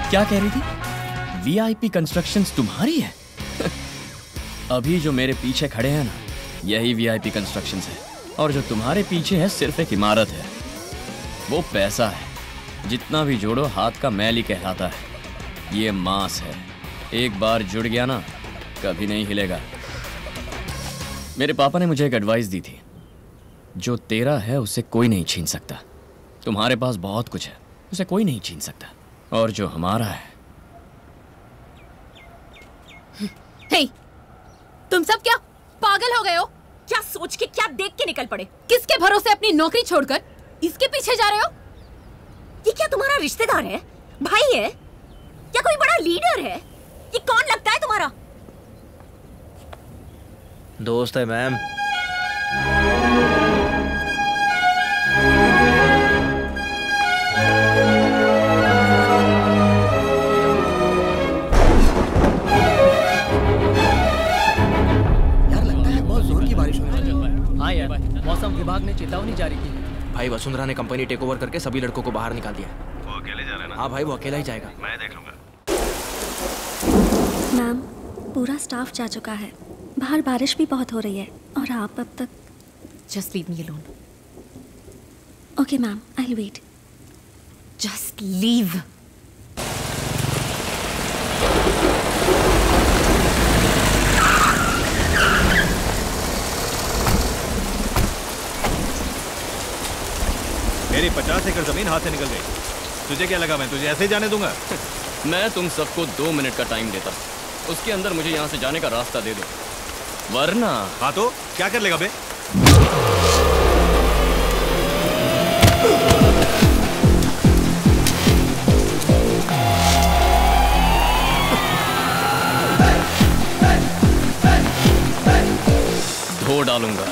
क्या कह रही थी? वीआईपी कंस्ट्रक्शंस तुम्हारी है? अभी जो मेरे पीछे खड़े हैं ना, यही वीआईपी कंस्ट्रक्शंस है। और जो तुम्हारे पीछे है सिर्फ एक इमारत है। वो पैसा है, जितना भी जोड़ो हाथ का मैल ही कहलाता है। ये मांस है, एक बार जुड़ गया ना कभी नहीं हिलेगा। मेरे पापा ने मुझे एक एडवाइस दी थी, जो तेरा है उसे कोई नहीं छीन सकता। तुम्हारे पास बहुत कुछ है, उसे कोई नहीं छीन सकता। और जो हमारा है। हे, तुम सब क्या पागल हो गए हो? क्या सोच के, क्या देख के निकल पड़े? किसके भरोसे अपनी नौकरी छोड़कर इसके पीछे जा रहे हो? ये क्या तुम्हारा रिश्तेदार है, भाई है, या कोई बड़ा लीडर है? ये कौन लगता है तुम्हारा? दोस्त है मैम। यार लगता है बहुत जोर की बारिश होने वाली है। हाँ यार, मौसम विभाग ने चेतावनी जारी की। भाई वसुंधरा ने कंपनी टेक ओवर करके सभी लड़कों को बाहर निकाल दिया। वो अकेले जा रहे हैं ना? हाँ भाई, वो अकेला ही जाएगा। मैं देख लूंगा। मैम, पूरा स्टाफ जा चुका है। बाहर बारिश भी बहुत हो रही है और आप अब तक। Just leave me alone. Okay ma'am, I'll wait. Just leave. मेरी 50 एकड़ जमीन हाथ से निकल गई। तुझे क्या लगा मैं तुझे ऐसे ही जाने दूंगा? मैं तुम सबको 2 मिनट का टाइम देता हूँ, उसके अंदर मुझे यहाँ से जाने का रास्ता दे दो, वरना। हाँ तो क्या कर लेगा बे? धो डालूंगा।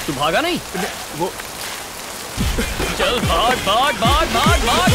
तू भागा नहीं? वो चल भाग भाग भाग भाग भाग।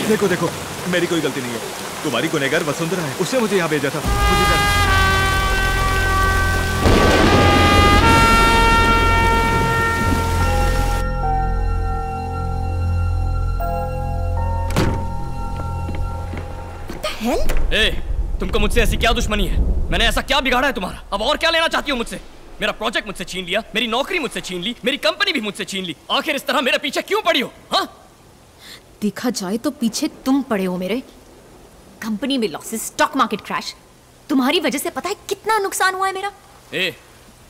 देखो देखो, मेरी कोई गलती नहीं है। तुम्हारी गुनहगार वसुंधरा है, उसने मुझे यहाँ भेजा था। तुमको मुझसे ऐसी क्या दुश्मनी है? मैंने ऐसा क्या बिगाड़ा है तुम्हारा? अब और क्या लेना चाहती हो मुझसे? मेरा प्रोजेक्ट मुझसे छीन लिया, मेरी नौकरी मुझसे छीन ली, मेरी कंपनी भी मुझसे छीन ली। आखिर इस तरह मेरे पीछे क्यों पड़ी हो? हाँ, देखा जाए तो पीछे तुम पड़े हो मेरे। कंपनी में लॉसेस, स्टॉक मार्केट क्रैश, तुम्हारी वजह से पता है कितना नुकसान हुआ है मेरा।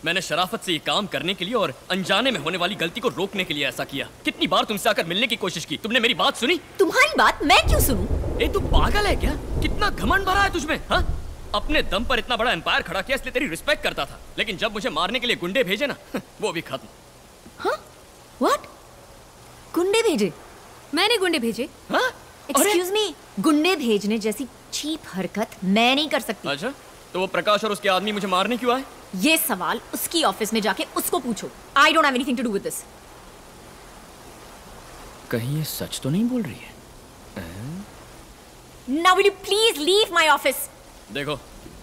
मैंने शराफत से ये काम करने के लिए और अनजाने में होने वाली गलती को रोकने के लिए ऐसा किया। कितनी बार तुमसे आकर मिलने की कोशिश की, तुमने मेरी बात सुनी? तुम्हारी बात मैं क्यों सुनूं? तू पागल है क्या? कितना घमंड भरा है तुझमें? हाँ, अपने दम पर इतना बड़ा एम्पायर खड़ा किया, इसलिए तेरी रिस्पेक्ट करता था, लेकिन जब मुझे मारने के लिए गुंडे भेजे ना, वो भी खत्म। हाँ? What? गुंडे भेजे? मैंने गुंडे भेजे? हाँ? Excuse me, गुंडे भेजने जैसी चीप हरकत मैं नहीं कर सकती। अच्छा, तो वो प्रकाश और उसके आदमी मुझे मारने क्यों आए? ये सवाल उसकी ऑफिस में जाके उसको पूछो। I don't have anything to do with this. कहीं ये सच तो नहीं बोल रही है? Now will you please leave my office? देखो,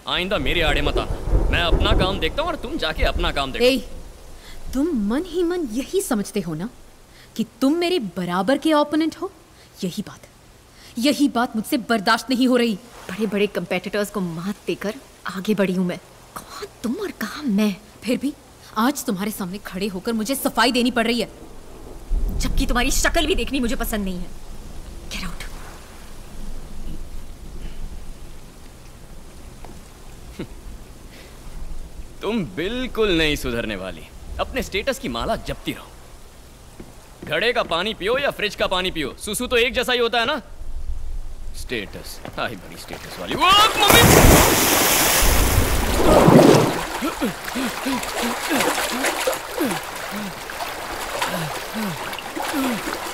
आइंदा मेरे आड़े मत आना। मैं अपना काम देखता हूँ और तुम जाके अपना काम देखो। ए, तुम मन ही मन यही समझते हो ना कि तुम मेरे बराबर के ओपोनेंट हो? यही बात मुझसे बर्दाश्त नहीं हो रही। बड़े बड़े कंपेटिटर्स को मात देकर आगे बढ़ी हूं मैं। कहाँ तुम और कहाँ मैं? फिर भी आज तुम्हारे सामने खड़े होकर मुझे सफाई देनी पड़ रही है, जबकि तुम्हारी शक्ल भी देखनी मुझे पसंद नहीं है। Get out. तुम बिल्कुल नहीं सुधरने वाली। अपने स्टेटस की माला जपती रहो। घड़े का पानी पियो या फ्रिज का पानी पियो, सुसु तो एक जैसा ही होता है ना। स्टेटस, आई बड़ी स्टेटस वाली। वो मम्मी!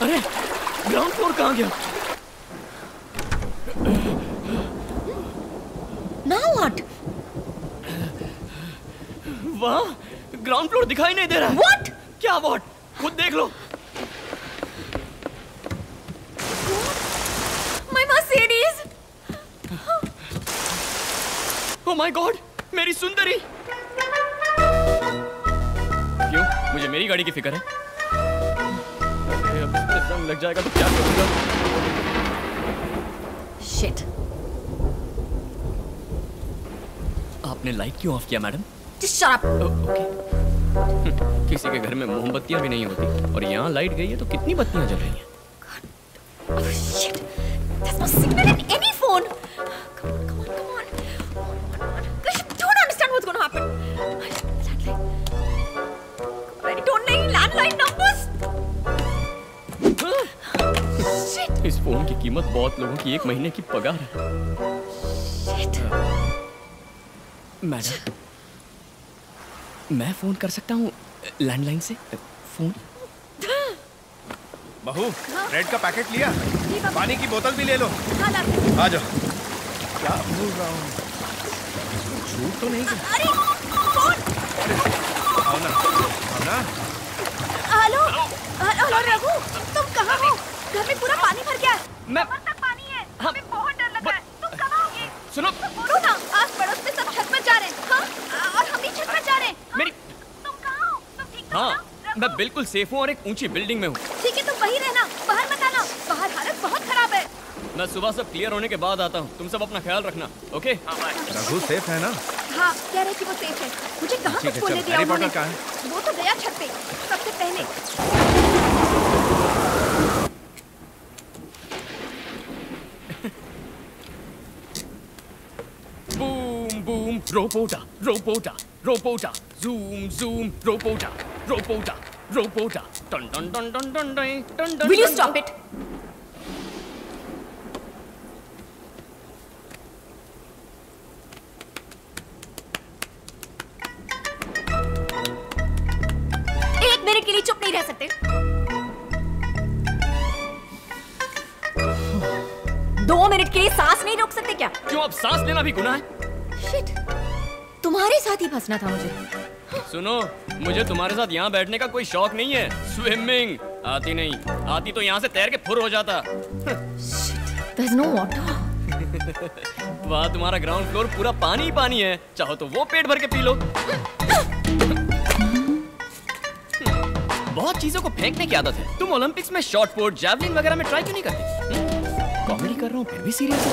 अरे ग्राउंड फ्लोर कहाँ गया? Now what? वाह, ग्राउंड फ्लोर दिखाई नहीं दे रहा है। What? क्या व्हाट? खुद देख लो। My Mercedes. Oh my God, मेरी सुंदरी। क्यों? मुझे मेरी गाड़ी की फिक्र है। अरे अब इसमें जंग लग जाएगा तो क्या करूँगा? Shit. आपने लाइट क्यों ऑफ किया madam? Just shut up. Okay. किसी के घर में मोमबत्तियां भी नहीं होती और यहाँ लाइट गई है तो कितनी बत्तियां जल रही हैं? Oh shit. There's no signal in any phone. Come on. I don't understand what's going to happen. Landline. I don't know landline numbers. Shit. इस फोन की कीमत बहुत लोगों की एक महीने की पगार है। Shit. मैडम, मैं फोन कर सकता हूँ लैंडलाइन से? फोन? बहू, ब्रेड का पैकेट लिया? पानी की बोतल भी ले लो। आ जाओ। क्या बोल रहा हूँ? झूठ तो नहीं है? अरे फोन! आओ ना। हेलो रघु, तुम कहाँ हो? घर में पूरा पानी भर गया है। मैं कमर तक पानी है। हाँ, हमें बहुत डर लग रहा है। तुम कहाँ होगे? सुनो, बोलो ना, आस पड़ोस में सब छत पर जा रहे हैं। हाँ? और हम भी छत पर जा रहे हैं। मेरी तुम कहाँ हो? तुम ठीक हो हाँ, ना? मैं बिल्कुल सेफ हूँ और एक ऊंची बिल्डिंग में हूँ। ठीक है, तुम वहीं रहना, बाहर मत आना। बाहर हालत बहुत खराब है। मैं सुबह सब क्लियर होने के बाद आता हूँ। तुम सब अपना ख्याल रखना, ओके? हाँ, बाय। रघु सेफ है ना? हाँ, कह रहे कि वो सेफ है। मुझे कहाँ ठीक कुछ है, बोलने चल। दिया हैरी उन्होंने? पॉटर कहाँ है? वो तो गया छत पे सबसे पहले। Boom, boom, robota, zoom, robota, dun dun dun dun dun dun dun dun. Will you stop it? एक मिनट के लिए चुप नहीं रह सकते? 2 मिनट के लिए सांस नहीं रोक सकते क्या? क्यों, अब सांस लेना भी गुनाह है? शिट, तुम्हारे साथ ही फंसना था मुझे। सुनो, मुझे तुम्हारे साथ यहाँ बैठने का कोई शौक नहीं है। स्विमिंग आती नहीं, आती तो यहाँ से तैर के फुर हो जाता। There's no water. वाह, तुम्हारा ग्राउंड फ्लोर पूरा पानी ही पानी है। चाहो तो वो पेट भर के पी लो। बहुत चीजों को फेंकने की आदत है। तुम ओलंपिक्स में शॉट पुट, जैवलिन वगैरह में ट्राई क्यों नहीं करती? कॉमेडी कर रहा हूँ फिर भी सीरियस है।